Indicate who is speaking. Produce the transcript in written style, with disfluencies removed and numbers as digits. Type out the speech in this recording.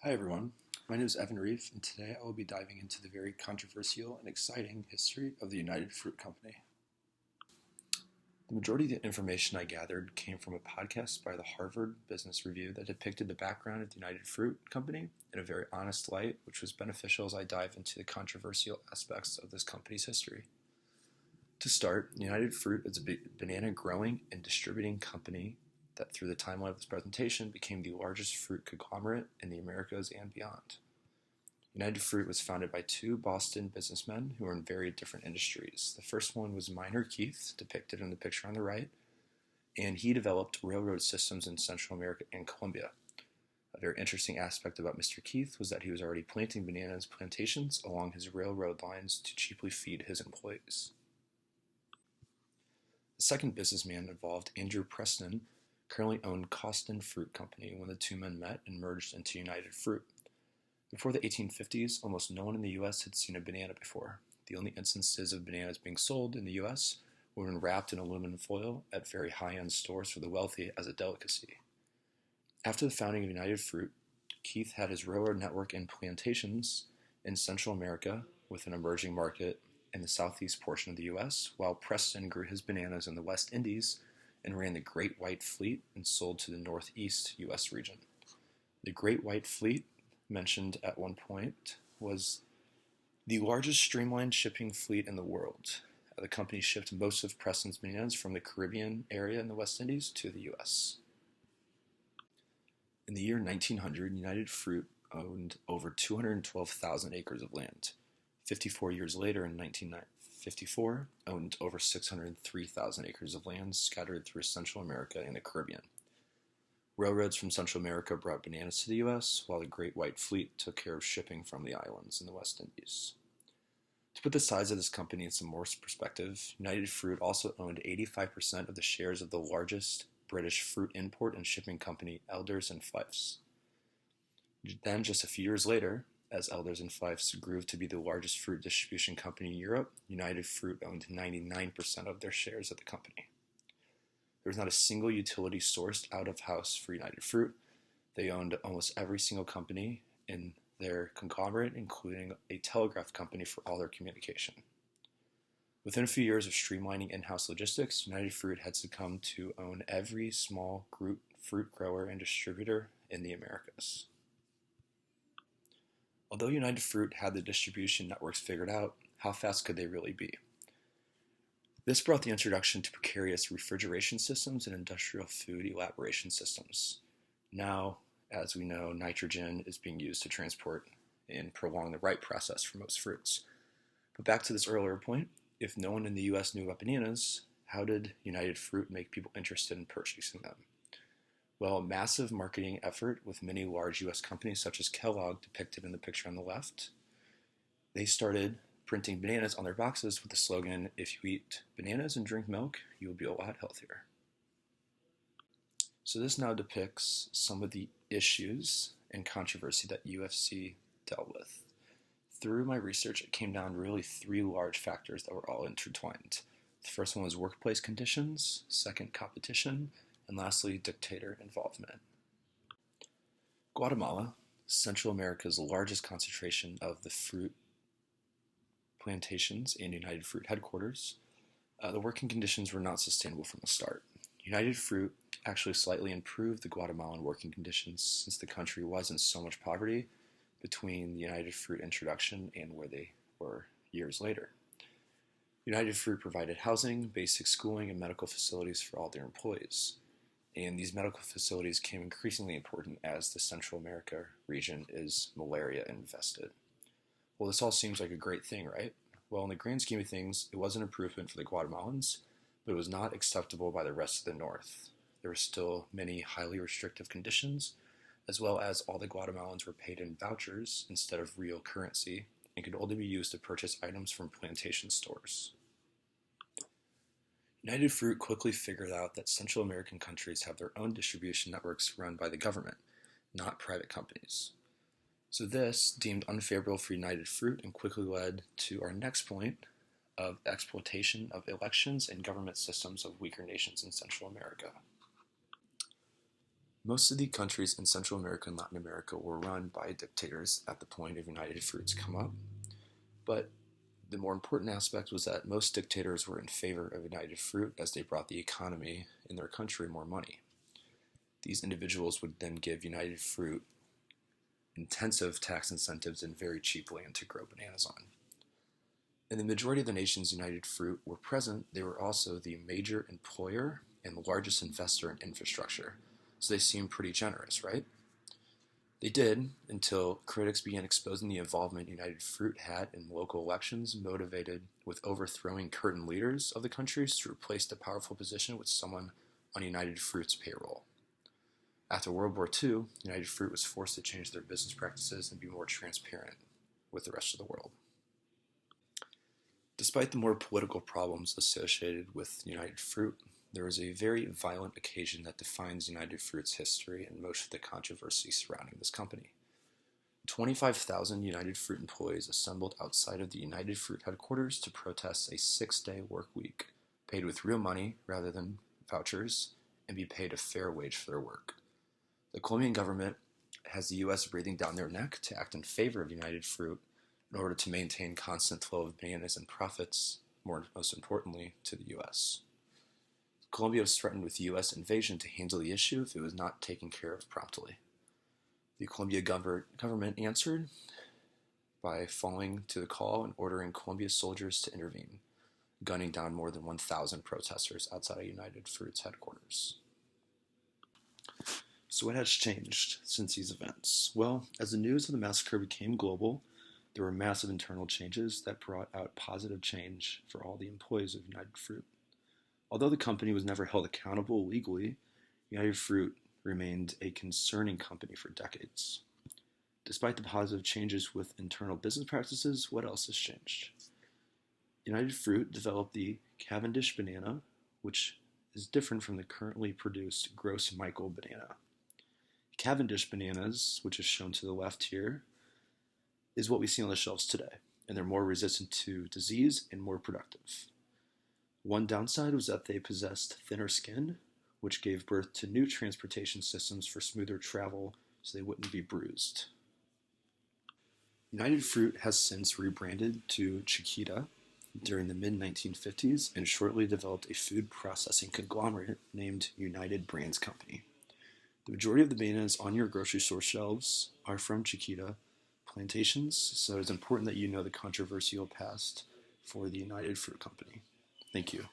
Speaker 1: Hi everyone, my name is Evan Reef, and today I will be diving into the very controversial and exciting history of the United Fruit Company. The majority of the information I gathered came from a podcast by the Harvard Business Review that depicted the background of the United Fruit Company in a very honest light, which was beneficial as I dive into the controversial aspects of this company's history. To start, United Fruit is a banana growing and distributing company that through the timeline of this presentation became the largest fruit conglomerate in the Americas and beyond. United Fruit was founded by two Boston businessmen who were in very different industries. The first one was Minor Keith, depicted in the picture on the right, and he developed railroad systems in Central America and Colombia. A very interesting aspect about Mr. Keith was that he was already planting bananas plantations along his railroad lines to cheaply feed his employees. The second businessman involved, Andrew Preston, currently owned Coston Fruit Company when the two men met and merged into United Fruit. Before the 1850s, almost no one in the U.S. had seen a banana before. The only instances of bananas being sold in the U.S. were when wrapped in aluminum foil at very high-end stores for the wealthy as a delicacy. After the founding of United Fruit, Keith had his railroad network and plantations in Central America with an emerging market in the southeast portion of the U.S., while Preston grew his bananas in the West Indies and ran the Great White Fleet and sold to the northeast U.S. region. The Great White Fleet, mentioned at one point, was the largest streamlined shipping fleet in the world. The company shipped most of Preston's bananas from the Caribbean area in the West Indies to the U.S. In the year 1900, United Fruit owned over 212,000 acres of land. 54 years later, in 1954, owned over 603,000 acres of land scattered through Central America and the Caribbean. Railroads from Central America brought bananas to the U.S., while the Great White Fleet took care of shipping from the islands in the West Indies. To put the size of this company in some more perspective, United Fruit also owned 85% of the shares of the largest British fruit import and shipping company, Elders and Fifes. Then, just a few years later, as Elders and Fifes grew to be the largest fruit distribution company in Europe, United Fruit owned 99% of their shares of the company. There was not a single utility sourced out of house for United Fruit. They owned almost every single company in their conglomerate, including a telegraph company for all their communication. Within a few years of streamlining in-house logistics, United Fruit had succumbed to own every small group fruit grower and distributor in the Americas. Although United Fruit had the distribution networks figured out, how fast could they really be? This brought the introduction to precarious refrigeration systems and industrial food elaboration systems. Now, as we know, nitrogen is being used to transport and prolong the ripe process for most fruits. But back to this earlier point, if no one in the U.S. knew about bananas, how did United Fruit make people interested in purchasing them? Well, a massive marketing effort with many large U.S. companies such as Kellogg, depicted in the picture on the left. They started printing bananas on their boxes with the slogan, "If you eat bananas and drink milk, you will be a lot healthier." So this now depicts some of the issues and controversy that UFC dealt with. Through my research, it came down to really three large factors that were all intertwined. The first one was workplace conditions, second, competition, and lastly, dictator involvement. Guatemala, Central America's largest concentration of the fruit plantations and United Fruit headquarters, the working conditions were not sustainable from the start. United Fruit actually slightly improved the Guatemalan working conditions since the country was in so much poverty between the United Fruit introduction and where they were years later. United Fruit provided housing, basic schooling, and medical facilities for all their employees. And these medical facilities became increasingly important as the Central America region is malaria infested. Well, this all seems like a great thing, right? Well, in the grand scheme of things, it was an improvement for the Guatemalans, but it was not acceptable by the rest of the North. There were still many highly restrictive conditions, as well as all the Guatemalans were paid in vouchers instead of real currency and could only be used to purchase items from plantation stores. United Fruit quickly figured out that Central American countries have their own distribution networks run by the government, not private companies. So this deemed unfavorable for United Fruit and quickly led to our next point of exploitation of elections and government systems of weaker nations in Central America. Most of the countries in Central America and Latin America were run by dictators at the point of United Fruit's come up, but the more important aspect was that most dictators were in favor of United Fruit as they brought the economy in their country more money. These individuals would then give United Fruit intensive tax incentives and very cheap land to grow bananas on. In the majority of the nations United Fruit were present, they were also the major employer and the largest investor in infrastructure, so they seemed pretty generous, right? They did, until critics began exposing the involvement United Fruit had in local elections, motivated with overthrowing current leaders of the countries to replace the powerful position with someone on United Fruit's payroll. After World War II, United Fruit was forced to change their business practices and be more transparent with the rest of the world. Despite the more political problems associated with United Fruit, there was a very violent occasion that defines United Fruit's history and most of the controversy surrounding this company. 25,000 United Fruit employees assembled outside of the United Fruit headquarters to protest a 6-day work week, paid with real money rather than vouchers, and be paid a fair wage for their work. The Colombian government has the U.S. breathing down their neck to act in favor of United Fruit in order to maintain constant flow of bananas and profits, most importantly, to the U.S. Colombia was threatened with U.S. invasion to handle the issue if it was not taken care of promptly. The Colombia government answered by falling to the call and ordering Colombia soldiers to intervene, gunning down more than 1,000 protesters outside of United Fruit's headquarters. So what has changed since these events? Well, as the news of the massacre became global, there were massive internal changes that brought out positive change for all the employees of United Fruit. Although the company was never held accountable legally, United Fruit remained a concerning company for decades. Despite the positive changes with internal business practices, what else has changed? United Fruit developed the Cavendish banana, which is different from the currently produced Gros Michel banana. Cavendish bananas, which is shown to the left here, is what we see on the shelves today, and they're more resistant to disease and more productive. One downside was that they possessed thinner skin, which gave birth to new transportation systems for smoother travel so they wouldn't be bruised. United Fruit has since rebranded to Chiquita during the mid-1950s and shortly developed a food processing conglomerate named United Brands Company. The majority of the bananas on your grocery store shelves are from Chiquita plantations, so it's important that you know the controversial past for the United Fruit Company. Thank you.